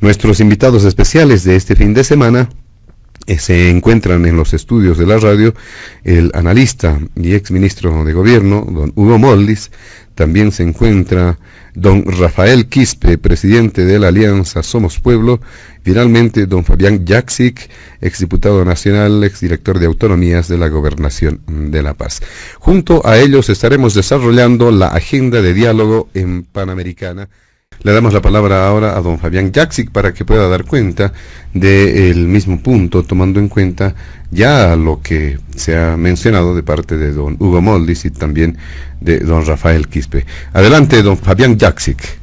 Nuestros invitados especiales de este fin de semana se encuentran en los estudios de la radio el analista y exministro de Gobierno, don Hugo Moldis. También se encuentra don Rafael Quispe, presidente de la Alianza Somos Pueblo. Finalmente, don Fabián Jaksic, exdiputado nacional, exdirector de Autonomías de la Gobernación de La Paz. Junto a ellos estaremos desarrollando la agenda de diálogo en Panamericana. Le damos la palabra ahora a don Fabián Jaksic para que pueda dar cuenta del mismo punto, tomando en cuenta ya lo que se ha mencionado de parte de don Hugo Moldis y también de don Rafael Quispe. Adelante, don Fabián Jaksic.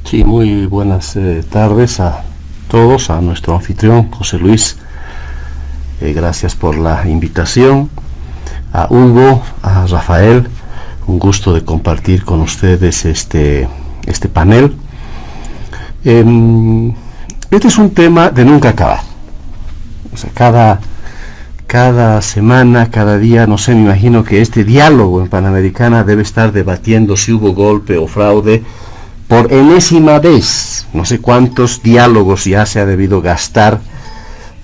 Sí, muy buenas tardes a todos, a nuestro anfitrión José Luis. Gracias por la invitación. A Hugo, a Rafael, un gusto de compartir con ustedes este panel. Este es un tema de nunca acabar. O sea, cada semana, cada día, no sé, me imagino que este diálogo en Panamericana debe estar debatiendo si hubo golpe o fraude por enésima vez. No sé cuántos diálogos ya se ha debido gastar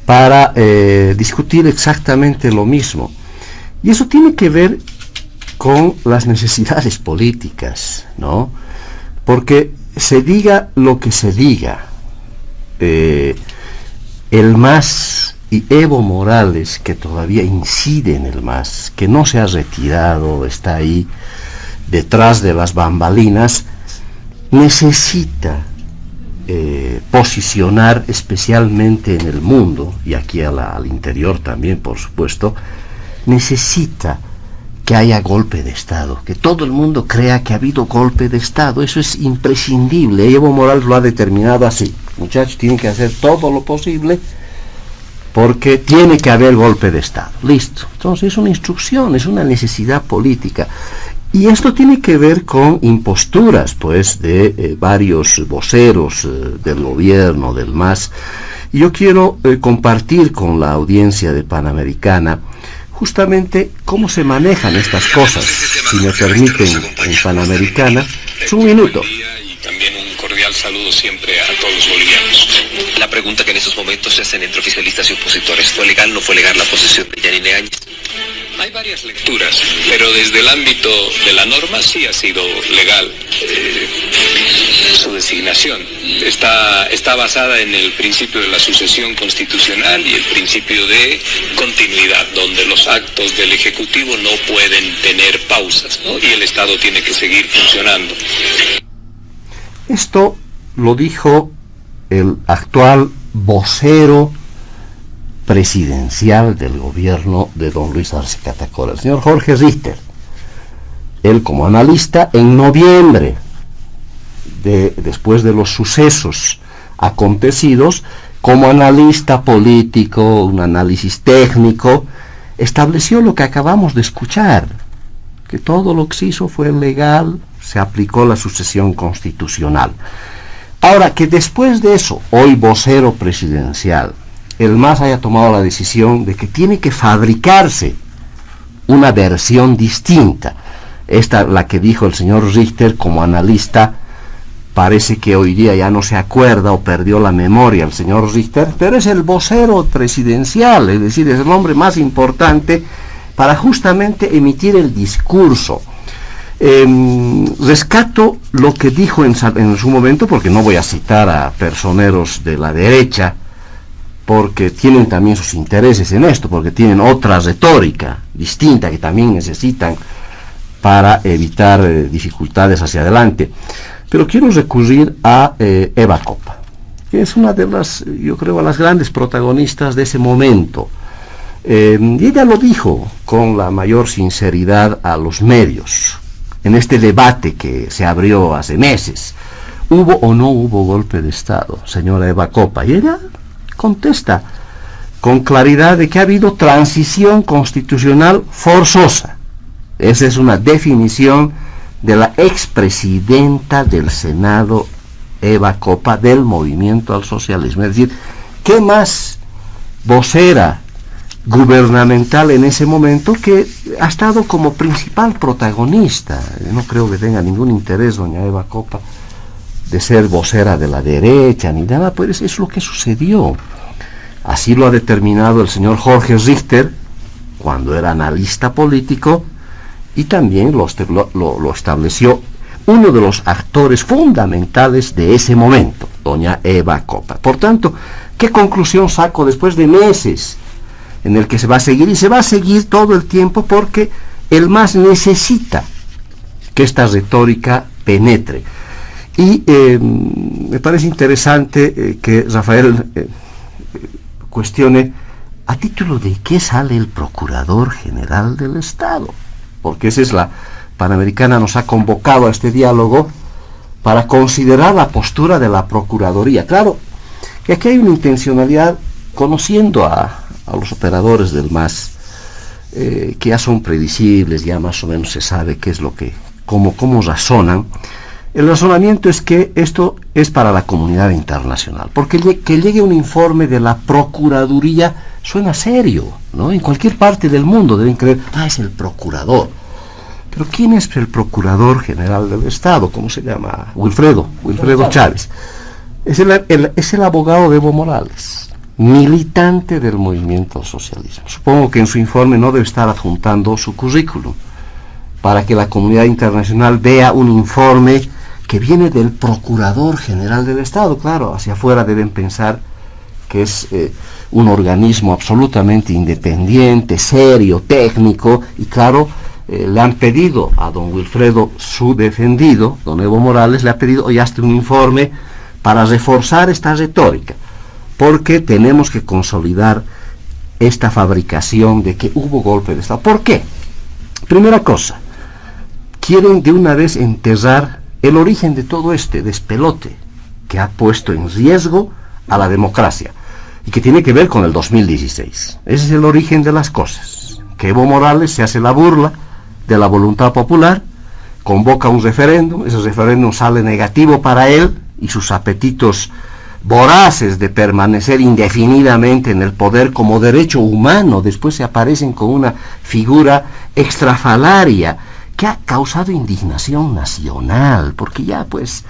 para discutir exactamente lo mismo. Y eso tiene que ver con las necesidades políticas, ¿no? Porque se diga lo que se diga, el MAS y Evo Morales, que todavía incide en el MAS, que no se ha retirado, está ahí detrás de las bambalinas, necesita posicionar especialmente en el mundo, y aquí al interior también, por supuesto, necesita que haya golpe de Estado, que todo el mundo crea que ha habido golpe de Estado. Eso es imprescindible. Evo Morales lo ha determinado así. Muchachos, tienen que hacer todo lo posible porque tiene que haber golpe de Estado. Listo. Entonces es una instrucción, es una necesidad política. Y esto tiene que ver con imposturas, pues, de varios voceros del gobierno, del MAS. Y yo quiero compartir con la audiencia de Panamericana justamente cómo se manejan estas cosas, si me permiten, en Panamericana. Es un minuto. Y también un cordial saludo siempre a todos los bolivianos. La pregunta que en estos momentos se hacen entre oficialistas y opositores: ¿fue legal o no fue legal la posesión de Yanine Áñez? Hay varias lecturas, pero desde el ámbito de la norma sí ha sido legal su designación. Está basada en el principio de la sucesión constitucional y el principio de continuidad, donde los actos del Ejecutivo no pueden tener pausas, ¿no? Y el Estado tiene que seguir funcionando. Esto lo dijo el actual vocero presidencial del gobierno de don Luis Arce Catacora, el señor Jorge Richter. Él, como analista, en noviembre, después de los sucesos acontecidos, como analista político, un análisis técnico, estableció lo que acabamos de escuchar, que todo lo que se hizo fue legal, se aplicó la sucesión constitucional. Ahora, que después de eso, hoy vocero presidencial, el MAS haya tomado la decisión de que tiene que fabricarse una versión distinta. Esta, la que dijo el señor Richter como analista, parece que hoy día ya no se acuerda o perdió la memoria el señor Richter, pero es el vocero presidencial, es decir, es el hombre más importante para justamente emitir el discurso. Rescato lo que dijo en su momento, porque no voy a citar a personeros de la derecha, porque tienen también sus intereses en esto, porque tienen otra retórica distinta que también necesitan para evitar dificultades hacia adelante. Pero quiero recurrir a Eva Coppa, que es una de las, yo creo, las grandes protagonistas de ese momento. Y ella lo dijo con la mayor sinceridad a los medios, en este debate que se abrió hace meses. ¿Hubo o no hubo golpe de Estado, señora Eva Coppa? Y ella contesta con claridad de que ha habido transición constitucional forzosa. Esa es una definición de la expresidenta del Senado, Eva Coppa, del Movimiento al Socialismo. Es decir, ¿qué más vocera gubernamental en ese momento que ha estado como principal protagonista? No creo que tenga ningún interés doña Eva Coppa de ser vocera de la derecha, ni nada, pues es lo que sucedió. Así lo ha determinado el señor Jorge Richter, cuando era analista político, y también lo estableció uno de los actores fundamentales de ese momento, doña Eva Coppa. Por tanto, ¿qué conclusión saco después de meses en el que se va a seguir? Y se va a seguir todo el tiempo porque el MAS necesita que esta retórica penetre. Y me parece interesante que Rafael cuestione a título de qué sale el Procurador General del Estado, porque esa es la Panamericana, nos ha convocado a este diálogo para considerar la postura de la Procuraduría. Claro que aquí hay una intencionalidad, conociendo a los operadores del MAS, que ya son predecibles, ya más o menos se sabe qué es lo que, cómo razonan. El razonamiento es que esto es para la comunidad internacional, porque que llegue un informe de la Procuraduría suena serio, ¿no? En cualquier parte del mundo deben creer, es el procurador. Pero ¿quién es el Procurador General del Estado? ¿Cómo se llama? Wilfredo Chávez. Es el abogado de Evo Morales, militante del movimiento al socialismo. Supongo que en su informe no debe estar adjuntando su currículum, para que la comunidad internacional vea un informe que viene del Procurador General del Estado. Claro, hacia afuera deben pensar que es un organismo absolutamente independiente, serio, técnico, y claro, le han pedido a don Wilfredo, su defendido, don Evo Morales, le ha pedido hoy hasta un informe para reforzar esta retórica, porque tenemos que consolidar esta fabricación de que hubo golpe de Estado. ¿Por qué? Primera cosa, quieren de una vez enterrar el origen de todo este despelote que ha puesto en riesgo a la democracia y que tiene que ver con el 2016. Ese es el origen de las cosas, que Evo Morales se hace la burla de la voluntad popular, convoca un referéndum, ese referéndum sale negativo para él y sus apetitos voraces de permanecer indefinidamente en el poder como derecho humano, después se aparecen con una figura extrafalaria que ha causado indignación nacional, porque ya pues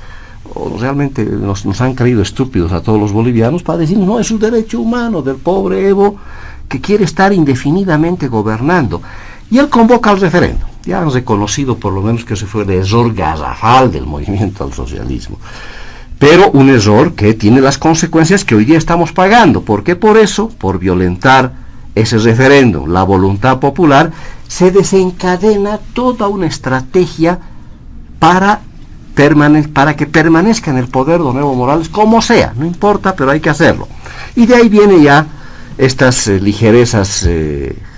realmente nos han creído estúpidos a todos los bolivianos para decir, no, es un derecho humano del pobre Evo que quiere estar indefinidamente gobernando. Y él convoca al referéndum. Ya han reconocido por lo menos que ese fue el error garrafal del movimiento al socialismo. Pero un error que tiene las consecuencias que hoy día estamos pagando, porque por eso, por violentar ese referéndum, la voluntad popular, se desencadena toda una estrategia para que permanezca en el poder don Evo Morales, como sea, no importa, pero hay que hacerlo. Y de ahí viene ya estas ligerezas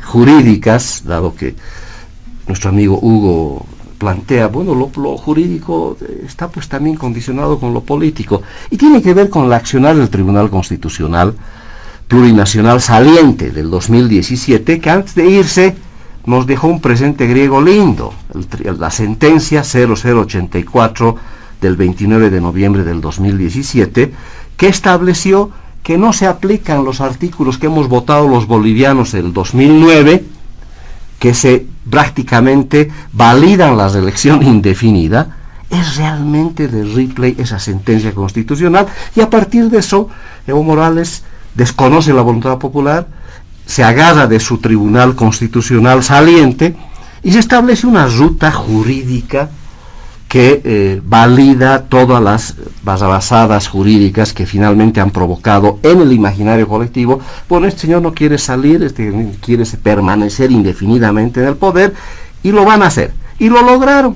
jurídicas, dado que nuestro amigo Hugo plantea, bueno, lo jurídico está pues también condicionado con lo político, y tiene que ver con el accionar del Tribunal Constitucional Plurinacional saliente del 2017, que antes de irse nos dejó un presente griego lindo, la sentencia 0084 del 29 de noviembre del 2017, que estableció que no se aplican los artículos que hemos votado los bolivianos del 2009, que se prácticamente validan la reelección indefinida. Es realmente de Ripley esa sentencia constitucional, y a partir de eso Evo Morales desconoce la voluntad popular, se agarra de su Tribunal Constitucional saliente y se establece una ruta jurídica que valida todas las basadas jurídicas que finalmente han provocado en el imaginario colectivo, bueno, este señor no quiere salir, quiere permanecer indefinidamente en el poder, y lo van a hacer. Y lo lograron,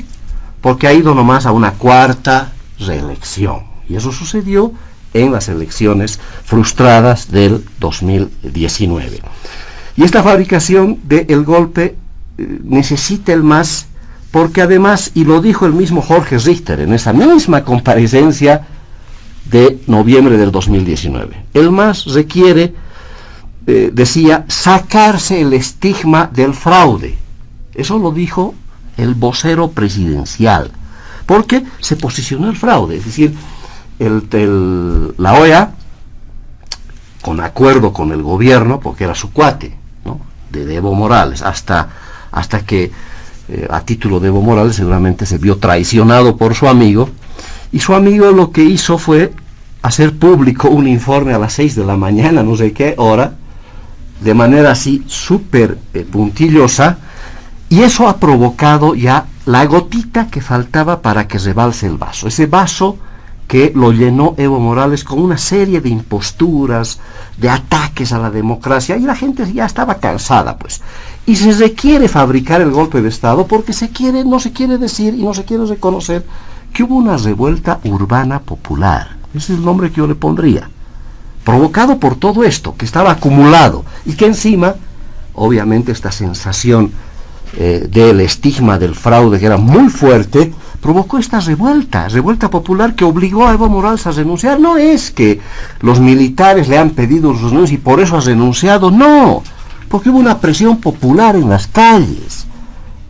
porque ha ido nomás a una cuarta reelección. Y eso sucedió en las elecciones frustradas del 2019. Y esta fabricación del golpe necesita el MAS, porque además, y lo dijo el mismo Jorge Richter en esa misma comparecencia de noviembre del 2019, el MAS requiere, decía, sacarse el estigma del fraude. Eso lo dijo el vocero presidencial, porque se posicionó el fraude, es decir, la OEA, con acuerdo con el gobierno, porque era su cuate, ¿no?, de Evo Morales, hasta que a título de Evo Morales seguramente se vio traicionado por su amigo, Y su amigo lo que hizo fue hacer público un informe a las 6 de la mañana, no sé qué hora, de manera así súper puntillosa, y eso ha provocado ya la gotita que faltaba para que rebalse el vaso. Ese vaso que lo llenó Evo Morales con una serie de imposturas, de ataques a la democracia, y la gente ya estaba cansada, pues. Y se requiere fabricar el golpe de Estado porque no se quiere decir y no se quiere reconocer que hubo una revuelta urbana popular. Ese es el nombre que yo le pondría. Provocado por todo esto, que estaba acumulado, y que encima, obviamente, esta sensación del estigma del fraude, que era muy fuerte, provocó esta revuelta popular que obligó a Evo Morales a renunciar. No es que los militares le han pedido sus renuncias y por eso ha renunciado, no, porque hubo una presión popular en las calles,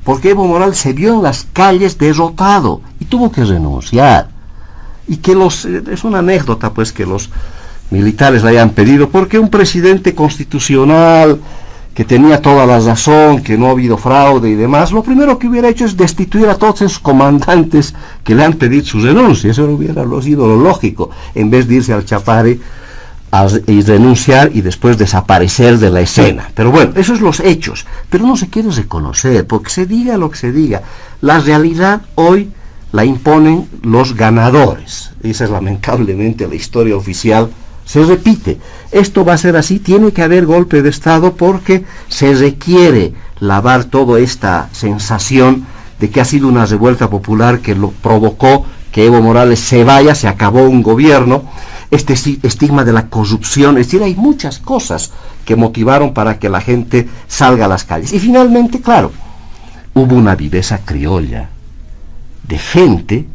porque Evo Morales se vio en las calles derrotado y tuvo que renunciar. Y que es una anécdota pues que los militares le hayan pedido, porque un presidente constitucional que tenía toda la razón, que no ha habido fraude y demás, lo primero que hubiera hecho es destituir a todos esos comandantes que le han pedido su renuncia. Eso hubiera sido lo lógico, en vez de irse al Chapare y renunciar y después desaparecer de la escena. Pero bueno, esos son los hechos, pero no se quiere reconocer, porque se diga lo que se diga, la realidad hoy la imponen los ganadores. Esa es lamentablemente la historia oficial. Se repite, esto va a ser así, tiene que haber golpe de Estado porque se requiere lavar toda esta sensación de que ha sido una revuelta popular que lo provocó que Evo Morales se vaya, se acabó un gobierno, este estigma de la corrupción, es decir, hay muchas cosas que motivaron para que la gente salga a las calles. Y finalmente, claro, hubo una viveza criolla de gente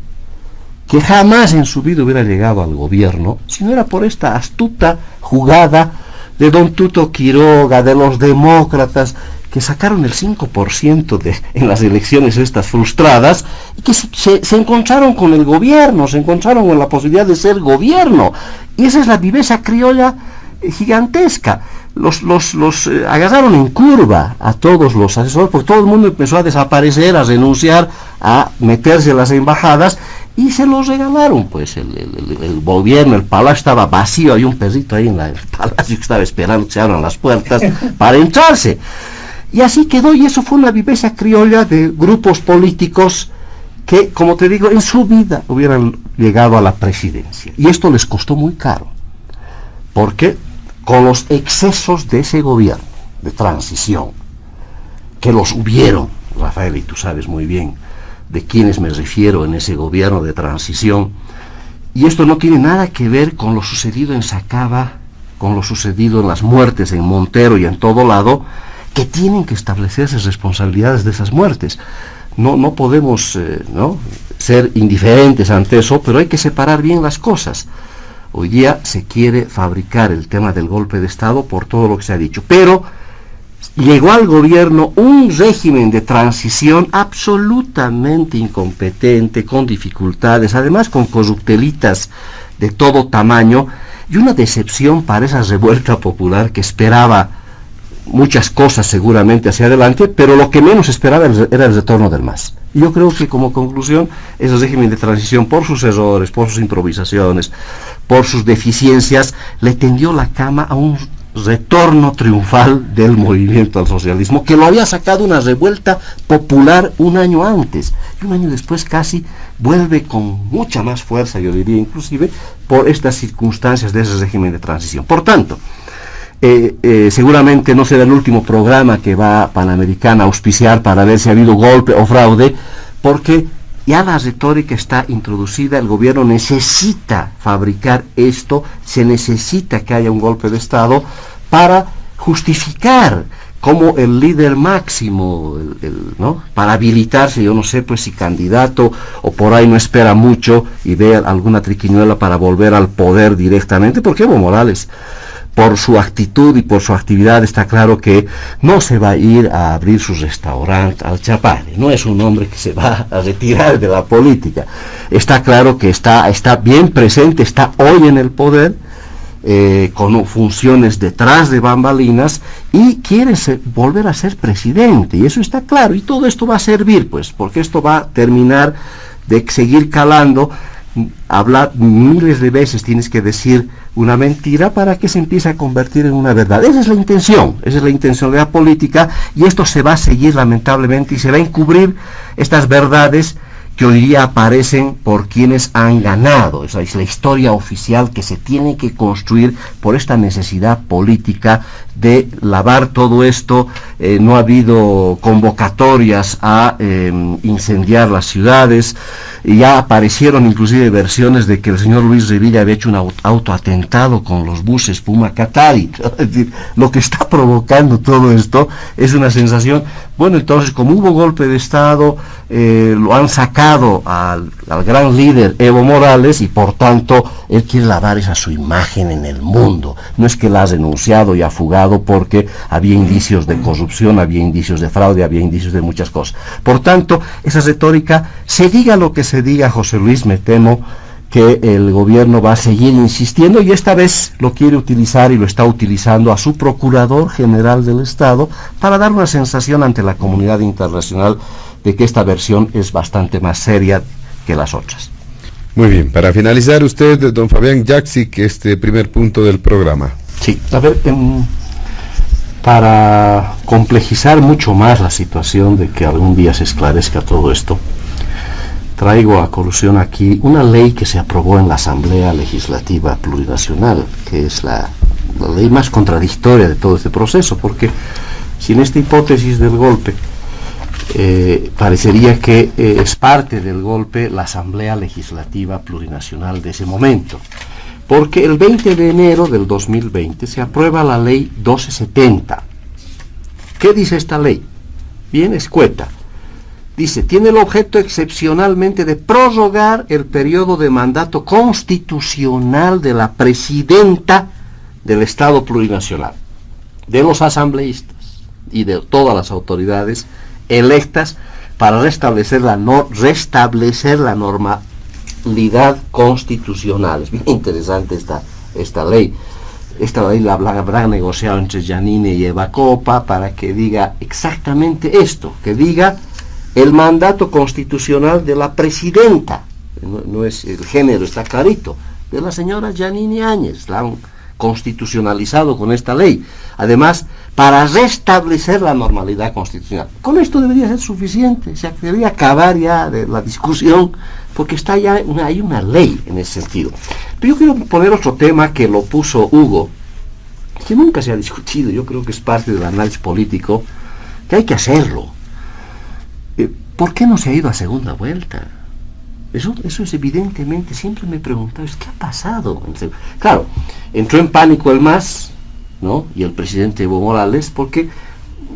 que jamás en su vida hubiera llegado al gobierno si no era por esta astuta jugada de don Tuto Quiroga, de los demócratas, que sacaron el 5% en las elecciones estas frustradas, y que se encontraron con el gobierno, se encontraron con la posibilidad de ser gobierno. Y esa es la viveza criolla gigantesca. Los agarraron en curva a todos los asesores, porque todo el mundo empezó a desaparecer, a renunciar, a meterse en las embajadas, y se los regalaron, pues el gobierno, el palacio estaba vacío, hay un perrito ahí en el palacio que estaba esperando que se abran las puertas para entrarse. Y así quedó, y eso fue una viveza criolla de grupos políticos que, como te digo, en su vida hubieran llegado a la presidencia. Y esto les costó muy caro, porque con los excesos de ese gobierno de transición, que los hubieron, Rafael, y tú sabes muy bien de quiénes me refiero en ese gobierno de transición, y esto no tiene nada que ver con lo sucedido en Sacaba, con lo sucedido en las muertes en Montero y en todo lado, que tienen que establecerse responsabilidades de esas muertes. No podemos ser indiferentes ante eso, pero hay que separar bien las cosas. Hoy día se quiere fabricar el tema del golpe de Estado por todo lo que se ha dicho, pero llegó al gobierno un régimen de transición absolutamente incompetente, con dificultades, además con corruptelitas de todo tamaño, y una decepción para esa revuelta popular que esperaba muchas cosas seguramente hacia adelante, pero lo que menos esperaba era el retorno del MAS. Y yo creo que como conclusión, ese régimen de transición, por sus errores, por sus improvisaciones, por sus deficiencias, le tendió la cama a un retorno triunfal del movimiento al socialismo, que lo había sacado una revuelta popular un año antes, y un año después casi vuelve con mucha más fuerza, yo diría inclusive, por estas circunstancias de ese régimen de transición. Por tanto, seguramente no será el último programa que va Panamericana a auspiciar para ver si ha habido golpe o fraude, porque ya la retórica está introducida, el gobierno necesita fabricar esto, se necesita que haya un golpe de Estado para justificar como el líder máximo, ¿no? Para habilitarse, yo no sé pues si candidato o por ahí no espera mucho y ve alguna triquiñuela para volver al poder directamente, porque Evo Morales, por su actitud y por su actividad, está claro que no se va a ir a abrir su restaurante al Chapare, no es un hombre que se va a retirar de la política. Está claro que está bien presente, está hoy en el poder, con funciones detrás de bambalinas, y quiere volver a ser presidente, y eso está claro, y todo esto va a servir, pues, porque esto va a terminar de seguir calando hablar miles de veces, tienes que decir una mentira para que se empiece a convertir en una verdad. Esa es la intención de la política, y esto se va a seguir lamentablemente, y se va a encubrir estas verdades que hoy día aparecen por quienes han ganado. Esa es la historia oficial que se tiene que construir por esta necesidad política de lavar todo esto. No ha habido convocatorias a incendiar las ciudades, y ya aparecieron inclusive versiones de que el señor Luis Revilla había hecho un autoatentado con los buses Puma Qatari. Es decir, lo que está provocando todo esto es una sensación. Bueno, entonces, como hubo golpe de Estado, lo han sacado al gran líder Evo Morales, y por tanto él quiere lavar esa su imagen en el mundo. No es que la ha renunciado y ha fugado porque había indicios de corrupción, había indicios de fraude, había indicios de muchas cosas. Por tanto, esa retórica, se diga lo que se diga, José Luis, me temo que el gobierno va a seguir insistiendo, y esta vez lo quiere utilizar, y lo está utilizando, a su Procurador General del Estado para dar una sensación ante la comunidad internacional de que esta versión es bastante más seria que las otras. Muy bien, para finalizar usted, don Fabián Jaksic, este primer punto del programa. Sí, a ver, para complejizar mucho más la situación de que algún día se esclarezca todo esto, traigo a colación aquí una ley que se aprobó en la Asamblea Legislativa Plurinacional, que es la ley más contradictoria de todo este proceso, porque sin esta hipótesis del golpe, parecería que es parte del golpe la Asamblea Legislativa Plurinacional de ese momento, porque el 20 de enero del 2020 se aprueba la ley 1270. ¿Qué dice esta ley? Bien escueta. Dice, tiene el objeto excepcionalmente de prorrogar el periodo de mandato constitucional de la presidenta del Estado Plurinacional, de los asambleístas y de todas las autoridades electas, para restablecer la normalidad constitucional. Es bien interesante esta ley. Esta ley la habrá negociado entre Janine y Eva Copa para que diga exactamente esto, que diga el mandato constitucional de la presidenta, no es el género, está clarito, de la señora Janine Áñez, la han constitucionalizado con esta ley, además para restablecer la normalidad constitucional. Con esto debería ser suficiente, se debería acabar ya de la discusión, porque está ya hay una ley en ese sentido. Pero yo quiero poner otro tema que lo puso Hugo, que nunca se ha discutido, yo creo que es parte del análisis político, que hay que hacerlo. ¿Por qué no se ha ido a segunda vuelta? Eso es evidentemente, siempre me he preguntado, ¿qué ha pasado? Claro, entró en pánico el MAS, ¿no? Y el presidente Evo Morales, porque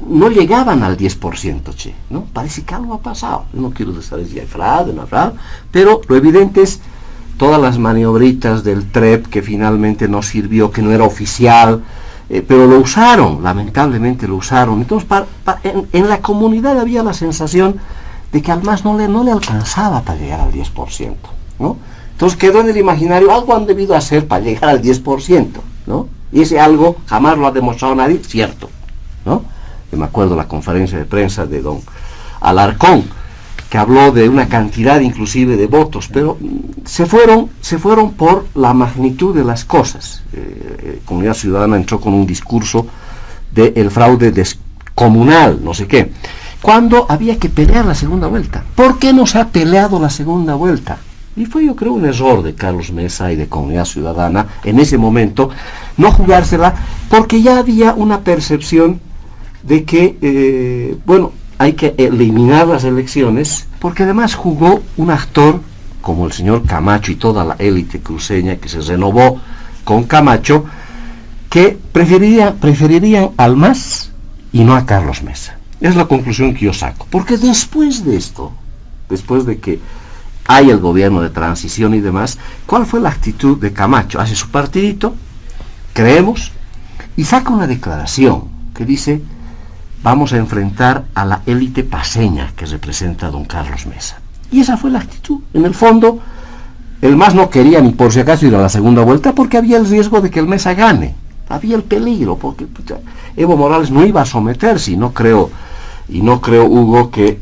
no llegaban al 10%, ¿no? Parece que algo ha pasado. Yo no quiero saber si hay fraude, no hay fraude, pero lo evidente es todas las maniobritas del TREP que finalmente no sirvió, que no era oficial, pero lo usaron, lamentablemente lo usaron. Entonces, en la comunidad había la sensación de que al MAS no le alcanzaba para llegar al 10%, ¿no? Entonces quedó en el imaginario, algo han debido hacer para llegar al 10%, ¿no? Y ese algo jamás lo ha demostrado nadie, cierto, ¿no? Yo me acuerdo de la conferencia de prensa de don Alarcón, que habló de una cantidad inclusive de votos, pero se fueron por la magnitud de las cosas. Comunidad Ciudadana entró con un discurso del fraude descomunal, no sé qué, cuando había que pelear la segunda vuelta. ¿Por qué no se ha peleado la segunda vuelta? Y fue, yo creo, un error de Carlos Mesa y de Comunidad Ciudadana en ese momento no jugársela, porque ya había una percepción de que, hay que eliminar las elecciones, porque además jugó un actor como el señor Camacho y toda la élite cruceña que se renovó con Camacho, que preferirían al MAS y no a Carlos Mesa. Es la conclusión que yo saco, porque después de esto, después de que hay el gobierno de transición y demás, ¿cuál fue la actitud de Camacho? Hace su partidito, creemos, y saca una declaración que dice: vamos a enfrentar a la élite paseña que representa a don Carlos Mesa. Y esa fue la actitud. En el fondo, el MAS no quería ni por si acaso ir a la segunda vuelta, porque había el riesgo de que el Mesa gane. Había el peligro, porque Evo Morales no iba a someterse, y no creo Y no creo, Hugo, que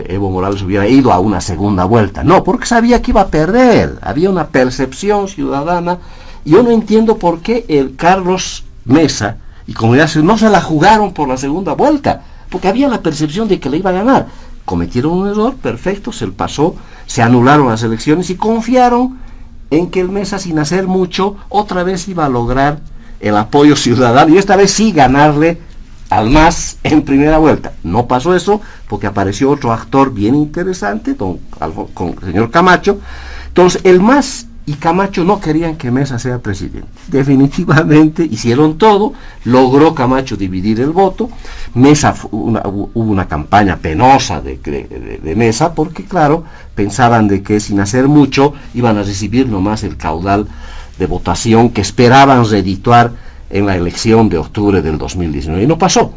Evo Morales hubiera ido a una segunda vuelta. No, porque sabía que iba a perder. Había una percepción ciudadana. Y yo no entiendo por qué el Carlos Mesa y Comunidad Ciudadana no se la jugaron por la segunda vuelta. Porque había la percepción de que le iba a ganar. Cometieron un error, perfecto, se pasó, se anularon las elecciones y confiaron en que el Mesa, sin hacer mucho, otra vez iba a lograr el apoyo ciudadano y esta vez sí ganarle al MAS en primera vuelta. No pasó eso porque apareció otro actor bien interesante, con el señor Camacho. Entonces el MAS y Camacho no querían que Mesa sea presidente. Definitivamente hicieron todo, logró Camacho dividir el voto. Mesa, hubo una campaña penosa de Mesa, porque claro, pensaban de que sin hacer mucho iban a recibir nomás el caudal de votación que esperaban redituar en la elección de octubre del 2019. Y no pasó.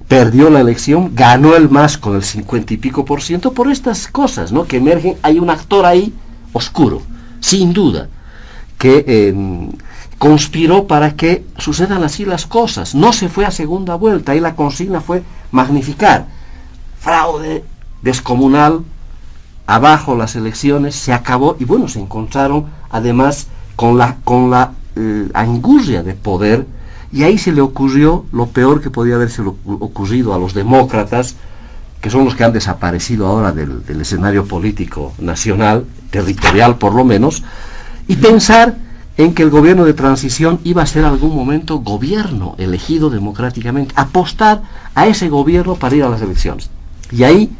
Perdió la elección, ganó el MAS con el 50 y pico % por estas cosas, ¿no?, que emergen. Hay un actor ahí oscuro, sin duda, que conspiró para que sucedan así las cosas. No se fue a segunda vuelta, y la consigna fue magnificar. Fraude descomunal, abajo las elecciones, se acabó, y bueno, se encontraron además con la angustia de poder, y ahí se le ocurrió lo peor que podía haberse ocurrido a los demócratas, que son los que han desaparecido ahora del escenario político nacional, territorial por lo menos, y pensar en que el gobierno de transición iba a ser en algún momento gobierno elegido democráticamente, apostar a ese gobierno para ir a las elecciones. Y ahí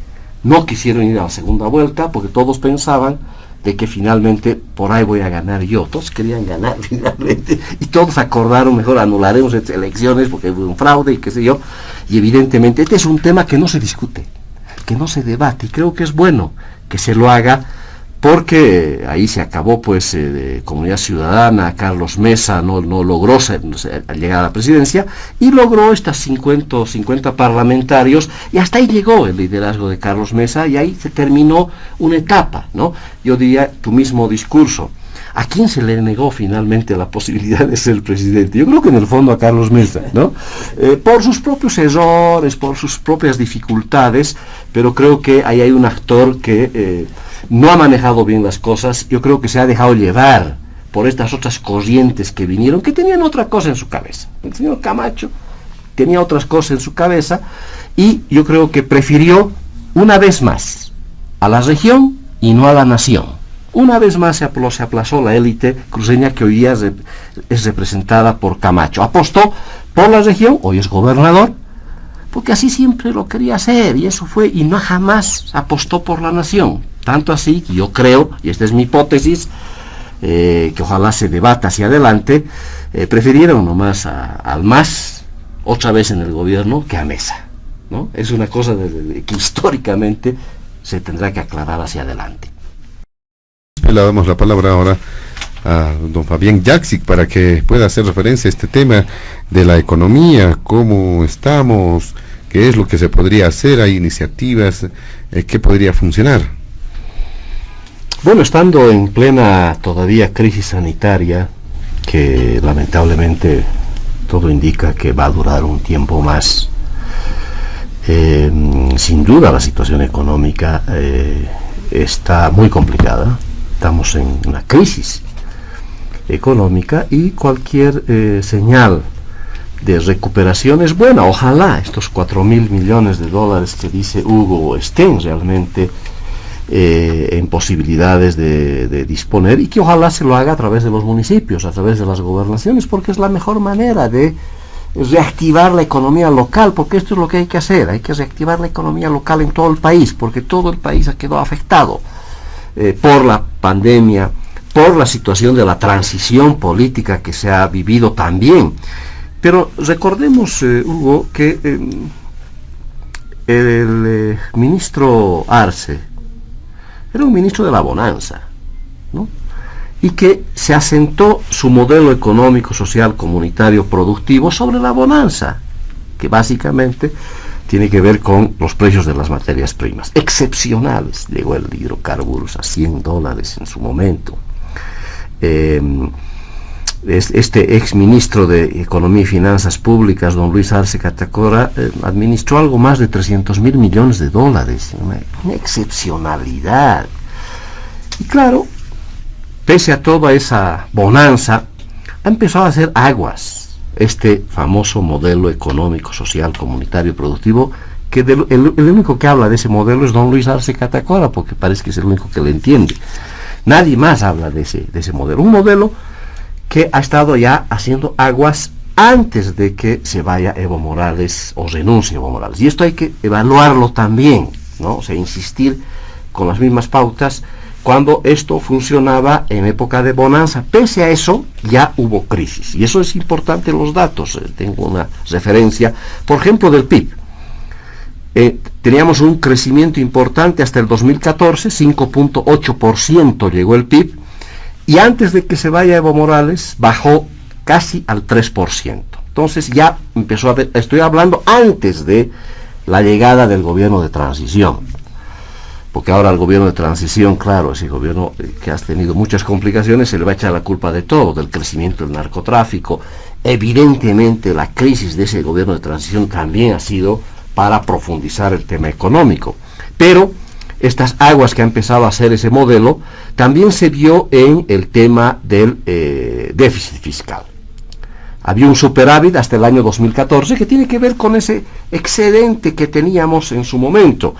no quisieron ir a la segunda vuelta porque todos pensaban de que finalmente por ahí voy a ganar yo. Todos querían ganar finalmente y todos acordaron, mejor anularemos estas elecciones porque hubo un fraude y qué sé yo. Y evidentemente este es un tema que no se discute, que no se debate, y creo que es bueno que se lo haga, porque ahí se acabó pues Comunidad Ciudadana. Carlos Mesa no logró llegar a la presidencia, y logró estas 50 parlamentarios, y hasta ahí llegó el liderazgo de Carlos Mesa, y ahí se terminó una etapa, ¿no? Yo diría, tu mismo discurso, ¿a quién se le negó finalmente la posibilidad de ser presidente? Yo creo que en el fondo a Carlos Mesa, ¿no? Por sus propios errores, por sus propias dificultades, pero creo que ahí hay un actor que no ha manejado bien las cosas. Yo creo que se ha dejado llevar por estas otras corrientes que vinieron, que tenían otra cosa en su cabeza. El señor Camacho tenía otras cosas en su cabeza, y yo creo que prefirió una vez más a la región y no a la nación. Una vez más se aplazó la élite cruceña, que hoy día es representada por Camacho. Apostó por la región, hoy es gobernador, porque así siempre lo quería hacer, y eso fue, y no jamás apostó por la nación. Tanto así que yo creo, y esta es mi hipótesis, que ojalá se debata hacia adelante, prefirieron nomás al MAS otra vez en el gobierno que a Mesa, ¿no? Es una cosa que históricamente se tendrá que aclarar hacia adelante. Le damos la palabra ahora a don Fabián Jaksic para que pueda hacer referencia a este tema de la economía, cómo estamos, qué es lo que se podría hacer, hay iniciativas, qué podría funcionar. Bueno, estando en plena todavía crisis sanitaria, que lamentablemente todo indica que va a durar un tiempo más, sin duda la situación económica está muy complicada. Estamos en una crisis económica, y cualquier señal de recuperación es buena. Ojalá estos 4.000 millones de dólares que dice Hugo estén realmente en posibilidades de disponer, y que ojalá se lo haga a través de los municipios, a través de las gobernaciones, porque es la mejor manera de reactivar la economía local, porque esto es lo que hay que hacer. Hay que reactivar la economía local en todo el país, porque todo el país ha quedado afectado por la pandemia, por la situación de la transición política que se ha vivido también. Pero recordemos, Hugo, que el ministro Arce era un ministro de la bonanza, ¿no? Y que se asentó su modelo económico, social, comunitario, productivo sobre la bonanza, que básicamente tiene que ver con los precios de las materias primas excepcionales. Llegó el hidrocarburos a $100 en su momento. este ex ministro de Economía y Finanzas Públicas, don Luis Arce Catacora, administró algo más de 300.000 millones de dólares, una excepcionalidad. Y claro, pese a toda esa bonanza, ha empezado a hacer aguas este famoso modelo económico, social, comunitario, productivo, que el único que habla de ese modelo es don Luis Arce Catacora, porque parece que es el único que lo entiende. Nadie más habla de ese modelo. Un modelo que ha estado ya haciendo aguas antes de que se vaya Evo Morales o renuncie Evo Morales. Y esto hay que evaluarlo también, ¿no? O sea, insistir con las mismas pautas cuando esto funcionaba en época de bonanza. Pese a eso, ya hubo crisis. Y eso es importante en los datos. Tengo una referencia, por ejemplo, del PIB. Teníamos un crecimiento importante hasta el 2014, 5.8% llegó el PIB. Y antes de que se vaya Evo Morales, bajó casi al 3%. Entonces ya empezó a ver, estoy hablando antes de la llegada del gobierno de transición. Porque ahora el gobierno de transición, claro, ese gobierno que ha tenido muchas complicaciones, se le va a echar la culpa de todo, del crecimiento del narcotráfico. Evidentemente la crisis de ese gobierno de transición también ha sido para profundizar el tema económico. Pero estas aguas que ha empezado a hacer ese modelo, también se vio en el tema del déficit fiscal. Había un superávit hasta el año 2014 que tiene que ver con ese excedente que teníamos en su momento.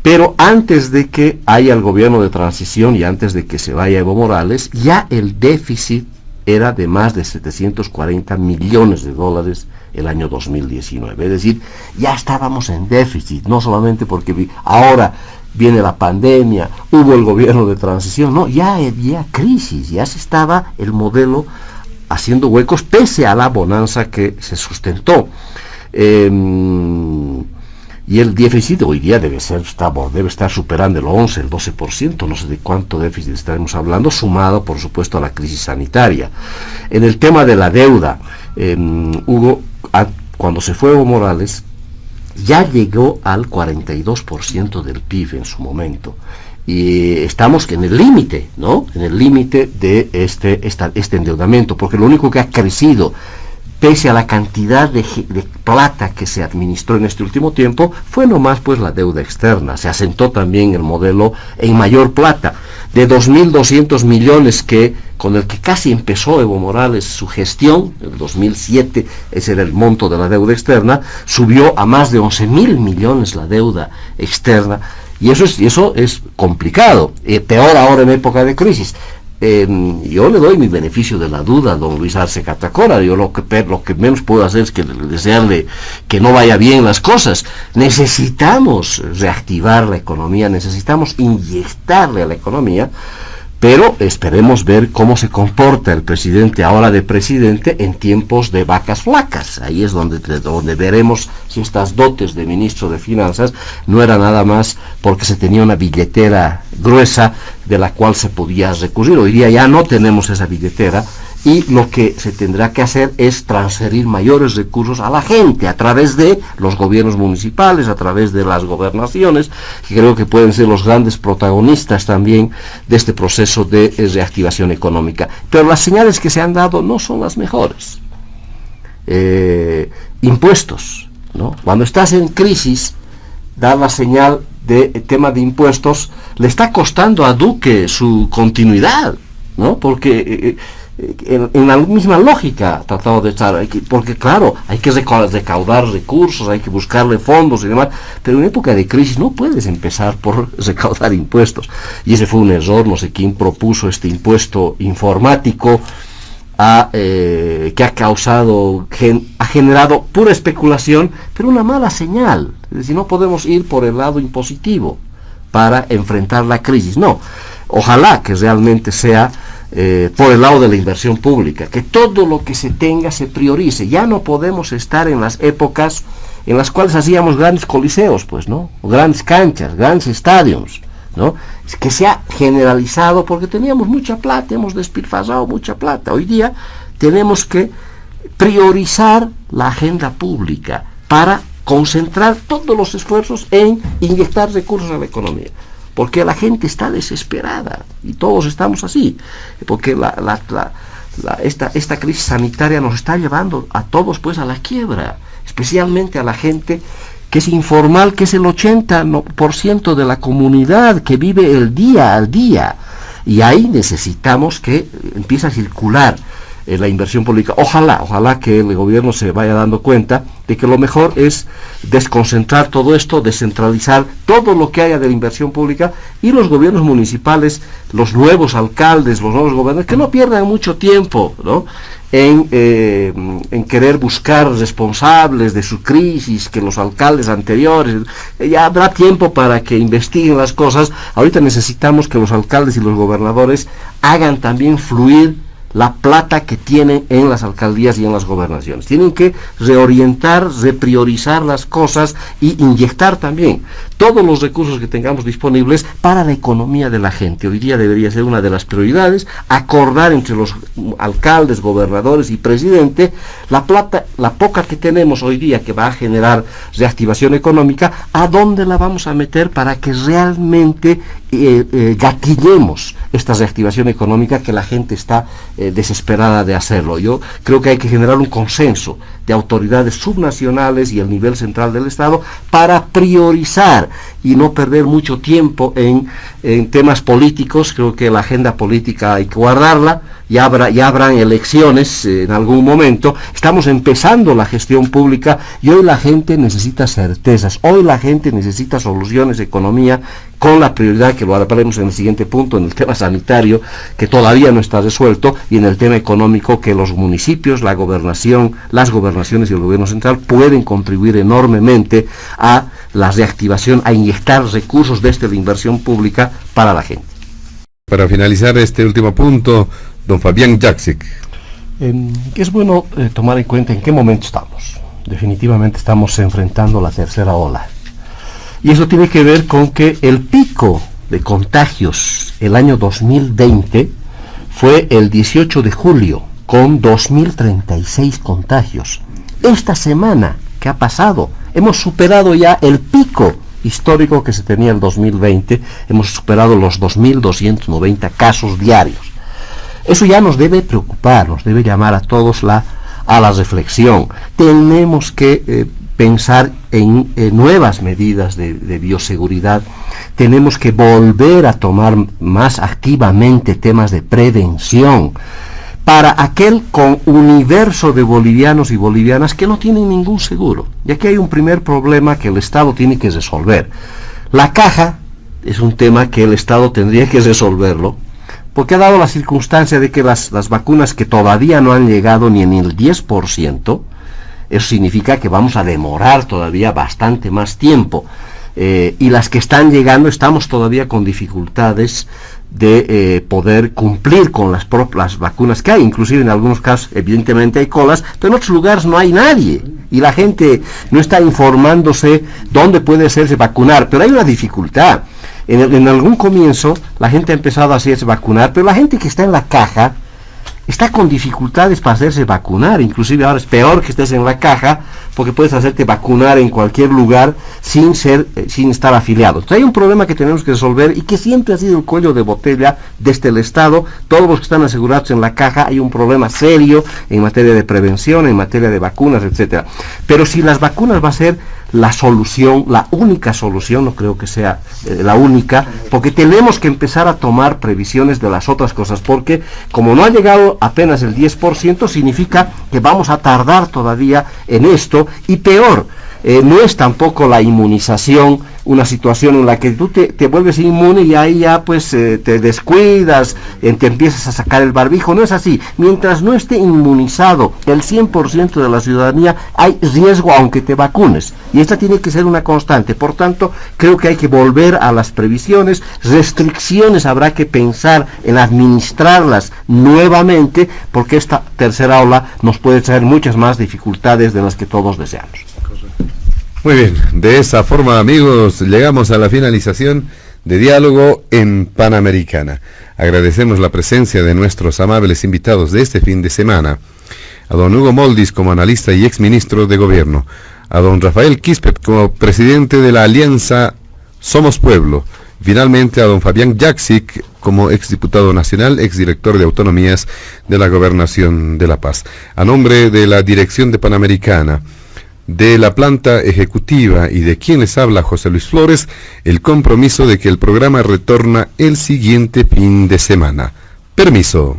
Pero antes de que haya el gobierno de transición y antes de que se vaya Evo Morales, ya el déficit era de más de 740 millones de dólares el año 2019. Es decir, ya estábamos en déficit, no solamente porque ahora viene la pandemia, hubo el gobierno de transición, no, ya había crisis, ya se estaba el modelo haciendo huecos pese a la bonanza que se sustentó. Y el déficit hoy día debe estar superando el 11, el 12%, no sé de cuánto déficit estaremos hablando, sumado por supuesto a la crisis sanitaria. En el tema de la deuda, cuando se fue Evo Morales, ya llegó al 42% del PIB en su momento. Y estamos en el límite, ¿no? En el límite de este endeudamiento, porque lo único que ha crecido, pese a la cantidad de plata que se administró en este último tiempo, fue nomás pues la deuda externa. Se asentó también el modelo en mayor plata. De 2.200 millones con el que casi empezó Evo Morales su gestión, en 2007, ese era el monto de la deuda externa, subió a más de 11.000 millones la deuda externa, y eso es complicado, peor ahora en época de crisis. Yo le doy mi beneficio de la duda a don Luis Arce Catacora. Yo lo que menos puedo hacer es que desearle que no vaya bien las cosas. Necesitamos reactivar la economía, necesitamos inyectarle a la economía, pero esperemos ver cómo se comporta el presidente ahora de presidente en tiempos de vacas flacas. Ahí es donde veremos si estas dotes de ministro de Finanzas no era nada más porque se tenía una billetera gruesa de la cual se podía recurrir. Hoy día ya no tenemos esa billetera y lo que se tendrá que hacer es transferir mayores recursos a la gente a través de los gobiernos municipales, a través de las gobernaciones, que creo que pueden ser los grandes protagonistas también de este proceso de reactivación económica. Pero las señales que se han dado no son las mejores. Impuestos, ¿no? Cuando estás en crisis, dar la señal de tema de impuestos le está costando a Duque su continuidad, ¿no? Porque en la misma lógica tratado de estar, porque claro, hay que recaudar recursos, hay que buscarle fondos y demás, pero en época de crisis no puedes empezar por recaudar impuestos. Y ese fue un error, no sé quién propuso este impuesto informático, que ha generado pura especulación, pero una mala señal. Es decir, no podemos ir por el lado impositivo para enfrentar la crisis, no. Ojalá que realmente sea por el lado de la inversión pública, que todo lo que se tenga se priorice. Ya no podemos estar en las épocas en las cuales hacíamos grandes coliseos, pues, ¿no? Grandes canchas, grandes estadios, ¿no? Es que se ha generalizado porque teníamos mucha plata, hemos despilfarrado mucha plata. Hoy día tenemos que priorizar la agenda pública para concentrar todos los esfuerzos en inyectar recursos a la economía. Porque la gente está desesperada y todos estamos así, porque la esta crisis sanitaria nos está llevando a todos pues a la quiebra, especialmente a la gente que es informal, que es el 80% de la comunidad que vive el día al día. Y ahí necesitamos que empiece a circular la inversión pública. Ojalá que el gobierno se vaya dando cuenta de que lo mejor es desconcentrar todo esto, descentralizar todo lo que haya de la inversión pública, y los gobiernos municipales, los nuevos alcaldes, los nuevos gobernadores, que no pierdan mucho tiempo, ¿no?, en querer buscar responsables de su crisis, que los alcaldes anteriores. Ya habrá tiempo para que investiguen las cosas. Ahorita necesitamos que los alcaldes y los gobernadores hagan también fluir la plata que tienen en las alcaldías y en las gobernaciones. Tienen que reorientar, repriorizar las cosas y inyectar también todos los recursos que tengamos disponibles para la economía de la gente. Hoy día debería ser una de las prioridades, acordar entre los alcaldes, gobernadores y presidente la plata, la poca que tenemos hoy día que va a generar reactivación económica, a dónde la vamos a meter para que realmente gatillemos esta reactivación económica, que la gente está desesperada de hacerlo. Yo creo que hay que generar un consenso de autoridades subnacionales y el nivel central del Estado para priorizar y no perder mucho tiempo en temas políticos. Creo que la agenda política hay que guardarla. Ya habrán elecciones en algún momento. Estamos empezando la gestión pública y hoy la gente necesita certezas. Hoy la gente necesita soluciones de economía, con la prioridad que lo hablaremos en el siguiente punto, en el tema sanitario, que todavía no está resuelto, y en el tema económico, que los municipios, la gobernación, las gobernaciones y el gobierno central pueden contribuir enormemente a la reactivación, a inyectar recursos desde la inversión pública para la gente. Para finalizar este último punto, don Fabián Jaksic. Es bueno tomar en cuenta en qué momento estamos. Definitivamente estamos enfrentando la tercera ola. Y eso tiene que ver con que el pico de contagios el año 2020 fue el 18 de julio, con 2.036 contagios. Esta semana que ha pasado, hemos superado ya el pico histórico que se tenía el 2020, hemos superado los 2.290 casos diarios. Eso ya nos debe preocupar, nos debe llamar a todos a la reflexión. Tenemos que pensar en nuevas medidas de bioseguridad. Tenemos que volver a tomar más activamente temas de prevención para aquel con universo de bolivianos y bolivianas que no tienen ningún seguro. Y aquí hay un primer problema que el Estado tiene que resolver. La caja es un tema que el Estado tendría que resolverlo, porque ha dado la circunstancia de que las vacunas que todavía no han llegado ni en el 10%, eso significa que vamos a demorar todavía bastante más tiempo. Y las que están llegando, estamos todavía con dificultades de poder cumplir con las vacunas que hay. Inclusive en algunos casos evidentemente hay colas, pero en otros lugares no hay nadie y la gente no está informándose dónde puede hacerse vacunar. Pero hay una dificultad. En algún comienzo la gente ha empezado a hacerse vacunar, pero la gente que está en la caja está con dificultades para hacerse vacunar. Inclusive ahora es peor que estés en la caja, porque puedes hacerte vacunar en cualquier lugar sin estar afiliado. Entonces hay un problema que tenemos que resolver y que siempre ha sido el cuello de botella desde el Estado. Todos los que están asegurados en la caja, hay un problema serio en materia de prevención, en materia de vacunas, etcétera. Pero si las vacunas va a ser la solución, la única solución, no creo que sea la única, porque tenemos que empezar a tomar previsiones de las otras cosas, porque como no ha llegado apenas el 10%, significa que vamos a tardar todavía en esto, y peor, no es tampoco la inmunización una situación en la que tú te vuelves inmune y ahí ya pues te descuidas, te empiezas a sacar el barbijo. No es así. Mientras no esté inmunizado el 100% de la ciudadanía, hay riesgo aunque te vacunes. Y esta tiene que ser una constante. Por tanto, creo que hay que volver a las previsiones. Restricciones habrá que pensar en administrarlas nuevamente, porque esta tercera ola nos puede traer muchas más dificultades de las que todos deseamos. Muy bien, de esa forma, amigos, llegamos a la finalización de Diálogo en Panamericana. Agradecemos la presencia de nuestros amables invitados de este fin de semana: a don Hugo Moldis como analista y exministro de Gobierno, a don Rafael Quispet como presidente de la Alianza Somos Pueblo, Finalmente a don Fabián Jaksic como exdiputado nacional, exdirector de autonomías de la Gobernación de La Paz. A nombre de la dirección de Panamericana, de la planta ejecutiva y de quien les habla José Luis Flores, el compromiso de que el programa retorna el siguiente fin de semana. Permiso.